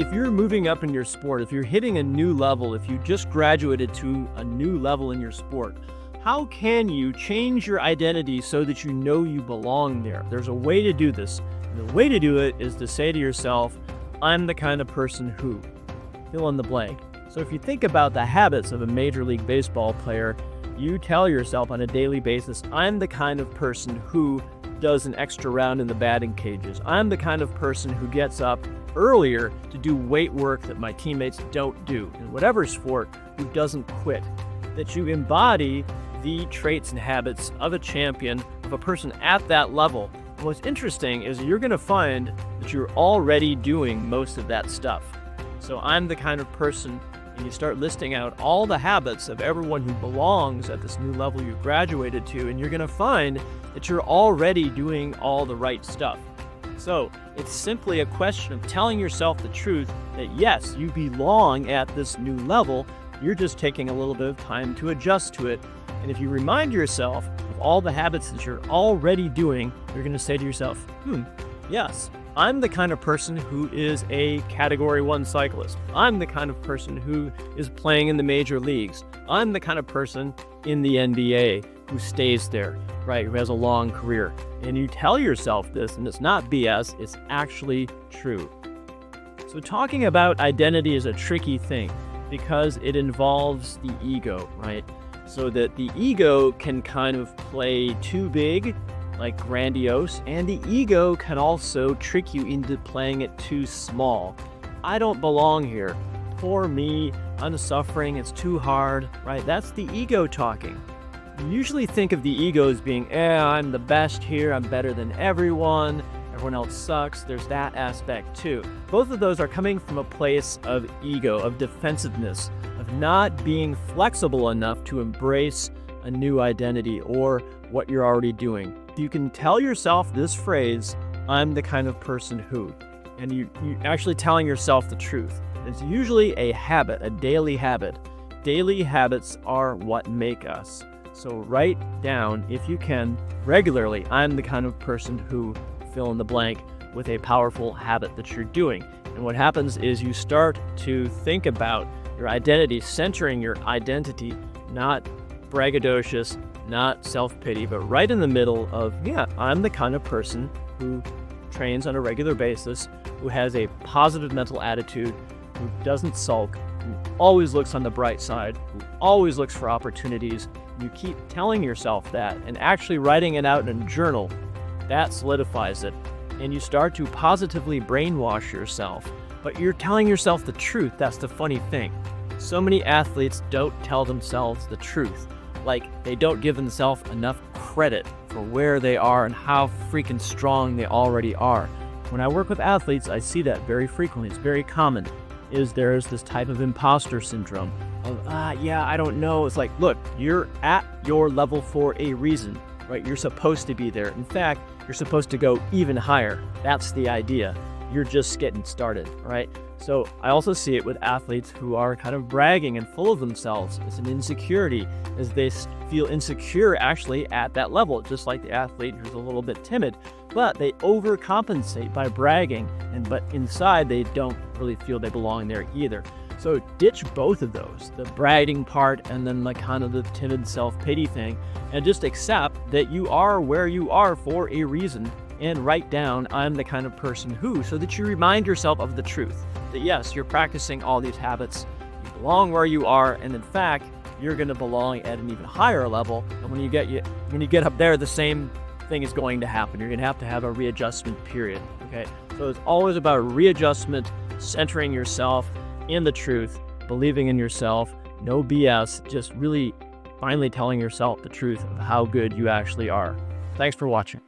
if you're moving up in your sport, if you're hitting a new level, if you just graduated to a new level in your sport, how can you change your identity so that you know you belong there? There's a way to do this. And the way to do it is to say to yourself, I'm the kind of person who, fill in the blank. So if you think about the habits of a Major League Baseball player, you tell yourself on a daily basis, I'm the kind of person who does an extra round in the batting cages. I'm the kind of person who gets up earlier to do weight work that my teammates don't do. In whatever sport, who doesn't quit. That you embody the traits and habits of a champion, of a person at that level. And what's interesting is you're going to find that you're already doing most of that stuff. So I'm the kind of person, and you start listing out all the habits of everyone who belongs at this new level you graduated to, and you're going to find that you're already doing all the right stuff. So it's simply a question of telling yourself the truth that yes, you belong at this new level. You're just taking a little bit of time to adjust to it. And if you remind yourself of all the habits that you're already doing, you're going to say to yourself, yes, I'm the kind of person who is a Category 1 cyclist. I'm the kind of person who is playing in the major leagues. I'm the kind of person in the NBA who stays there, right? Who has a long career. And you tell yourself this, and it's not BS, it's actually true. So talking about identity is a tricky thing because it involves the ego, right? So that the ego can kind of play too big, like grandiose, and the ego can also trick you into playing it too small. I don't belong here. Poor me, I'm suffering, it's too hard, right? That's the ego talking. You usually think of the ego as being, I'm the best here, I'm better than everyone else sucks. There's that aspect too. Both of those are coming from a place of ego, of defensiveness, of not being flexible enough to embrace a new identity or what you're already doing. You can tell yourself this phrase, I'm the kind of person who, and you're actually telling yourself the truth. It's usually a habit, a daily habit. Daily habits are what make us. So write down, if you can, regularly, I'm the kind of person who, fill in the blank, with a powerful habit that you're doing. And what happens is you start to think about your identity, centering your identity, not braggadocious, not self-pity, but right in the middle of, I'm the kind of person who trains on a regular basis, who has a positive mental attitude, who doesn't sulk, who always looks on the bright side, who always looks for opportunities. You keep telling yourself that and actually writing it out in a journal. That solidifies it. And you start to positively brainwash yourself. But you're telling yourself the truth. That's the funny thing. So many athletes don't tell themselves the truth. Like, they don't give themselves enough credit for where they are and how freaking strong they already are. When I work with athletes, I see that very frequently. It's very common. There's this type of imposter syndrome of, I don't know. It's like, look, you're at your level for a reason, right? You're supposed to be there. In fact, you're supposed to go even higher. That's the idea. You're just getting started, right? So I also see it with athletes who are kind of bragging and full of themselves. It's an insecurity as they feel insecure actually at that level, just like the athlete who's a little bit timid, but they overcompensate by bragging, but inside they don't really feel they belong there either. So ditch both of those, the bragging part and then like kind of the timid self-pity thing, and just accept that you are where you are for a reason, and write down, I'm the kind of person who, so that you remind yourself of the truth, that yes, you're practicing all these habits, you belong where you are, and in fact, you're going to belong at an even higher level. And when you get up there, the same thing is going to happen. You're going to have a readjustment period. Okay, so it's always about readjustment, centering yourself in the truth, believing in yourself, no BS, just really finally telling yourself the truth of how good you actually are. Thanks for watching.